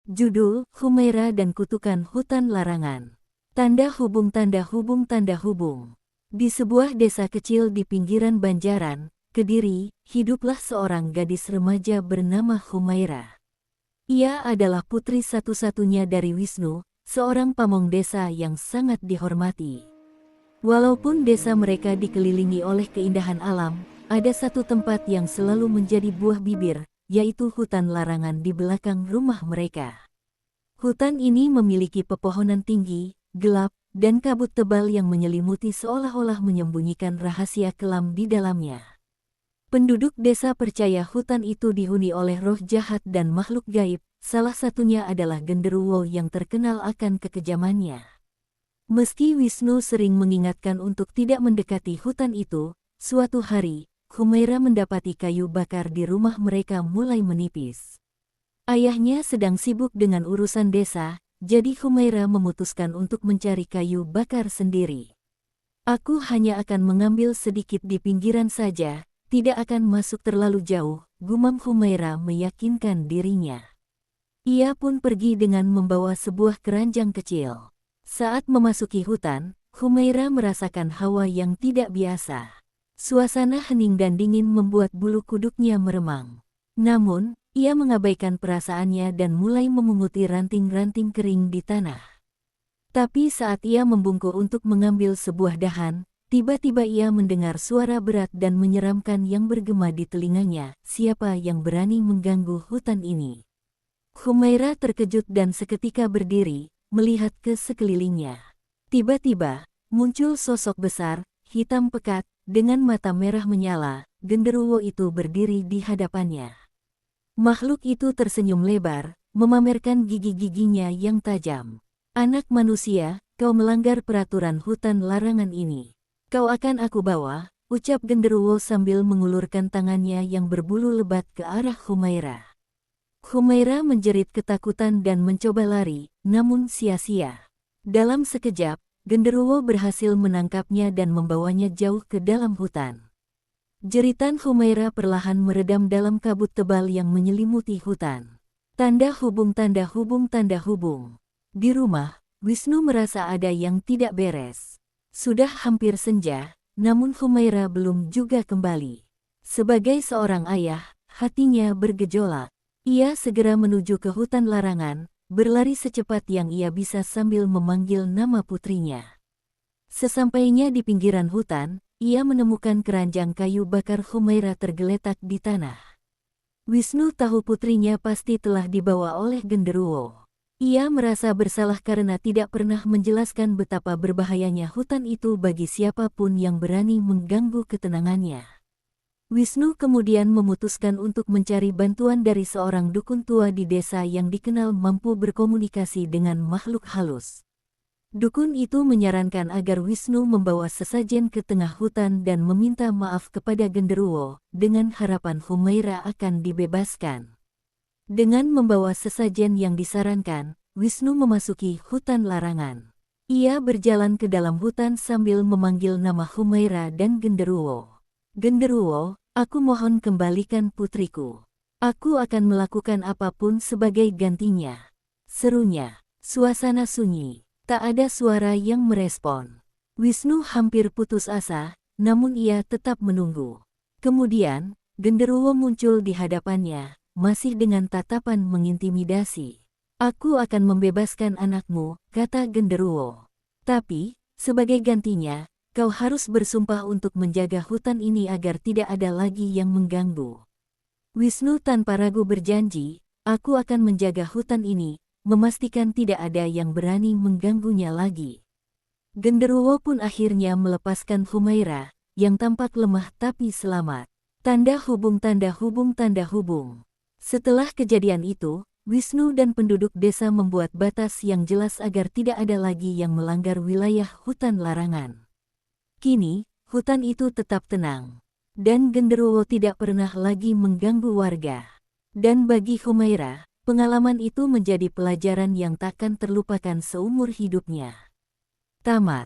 Judul, Humaira dan Kutukan Hutan Larangan. Tanda hubung tanda hubung tanda hubung. Di sebuah desa kecil di pinggiran Banjaran, Kediri, hiduplah seorang gadis remaja bernama Humaira. Ia adalah putri satu-satunya dari Wisnu, seorang pamong desa yang sangat dihormati. Walaupun desa mereka dikelilingi oleh keindahan alam, ada satu tempat yang selalu menjadi buah bibir, yaitu hutan larangan di belakang rumah mereka. Hutan ini memiliki pepohonan tinggi, gelap, dan kabut tebal yang menyelimuti seolah-olah menyembunyikan rahasia kelam di dalamnya. Penduduk desa percaya hutan itu dihuni oleh roh jahat dan makhluk gaib, salah satunya adalah genderuwo yang terkenal akan kekejamannya. Meski Wisnu sering mengingatkan untuk tidak mendekati hutan itu, suatu hari, Humaira mendapati kayu bakar di rumah mereka mulai menipis. Ayahnya sedang sibuk dengan urusan desa, jadi Humaira memutuskan untuk mencari kayu bakar sendiri. Aku hanya akan mengambil sedikit di pinggiran saja, tidak akan masuk terlalu jauh, gumam Humaira meyakinkan dirinya. Ia pun pergi dengan membawa sebuah keranjang kecil. Saat memasuki hutan, Humaira merasakan hawa yang tidak biasa. Suasana hening dan dingin membuat bulu kuduknya meremang. Namun, ia mengabaikan perasaannya dan mulai memunguti ranting-ranting kering di tanah. Tapi saat ia membungkuk untuk mengambil sebuah dahan, tiba-tiba ia mendengar suara berat dan menyeramkan yang bergema di telinganya. Siapa yang berani mengganggu hutan ini? Humaira terkejut dan seketika berdiri, melihat ke sekelilingnya. Tiba-tiba, muncul sosok besar, hitam pekat, dengan mata merah menyala. Genderuwo itu berdiri di hadapannya. Makhluk itu tersenyum lebar, memamerkan gigi-giginya yang tajam. Anak manusia, kau melanggar peraturan hutan larangan ini. Kau akan aku bawa, ucap genderuwo sambil mengulurkan tangannya yang berbulu lebat ke arah Humaira. Humaira menjerit ketakutan dan mencoba lari, namun sia-sia. Dalam sekejap, genderuwo berhasil menangkapnya dan membawanya jauh ke dalam hutan. Jeritan Humaira perlahan meredam dalam kabut tebal yang menyelimuti hutan. Tanda hubung tanda hubung tanda hubung. Di rumah, Wisnu merasa ada yang tidak beres. Sudah hampir senja, namun Humaira belum juga kembali. Sebagai seorang ayah, hatinya bergejolak. Ia segera menuju ke hutan larangan, berlari secepat yang ia bisa sambil memanggil nama putrinya. Sesampainya di pinggiran hutan, ia menemukan keranjang kayu bakar Humaira tergeletak di tanah. Wisnu tahu putrinya pasti telah dibawa oleh genderuwo. Ia merasa bersalah karena tidak pernah menjelaskan betapa berbahayanya hutan itu bagi siapapun yang berani mengganggu ketenangannya. Wisnu kemudian memutuskan untuk mencari bantuan dari seorang dukun tua di desa yang dikenal mampu berkomunikasi dengan makhluk halus. Dukun itu menyarankan agar Wisnu membawa sesajen ke tengah hutan dan meminta maaf kepada genderuwo, dengan harapan Humaira akan dibebaskan. Dengan membawa sesajen yang disarankan, Wisnu memasuki hutan larangan. Ia berjalan ke dalam hutan sambil memanggil nama Humaira dan genderuwo. Genderuwo, aku mohon kembalikan putriku. Aku akan melakukan apapun sebagai gantinya. Serunya. Suasana sunyi. Tak ada suara yang merespon. Wisnu hampir putus asa, namun ia tetap menunggu. Kemudian, genderuwo muncul di hadapannya, masih dengan tatapan mengintimidasi. Aku akan membebaskan anakmu, kata genderuwo. Tapi, sebagai gantinya, kau harus bersumpah untuk menjaga hutan ini agar tidak ada lagi yang mengganggu. Wisnu tanpa ragu berjanji, aku akan menjaga hutan ini, memastikan tidak ada yang berani mengganggunya lagi. Genderuwo pun akhirnya melepaskan Humaira, yang tampak lemah tapi selamat. Tanda hubung tanda hubung tanda hubung. Setelah kejadian itu, Wisnu dan penduduk desa membuat batas yang jelas agar tidak ada lagi yang melanggar wilayah hutan larangan. Kini, hutan itu tetap tenang. Dan genderuwo tidak pernah lagi mengganggu warga. Dan bagi Humaira, pengalaman itu menjadi pelajaran yang takkan terlupakan seumur hidupnya. Tamat.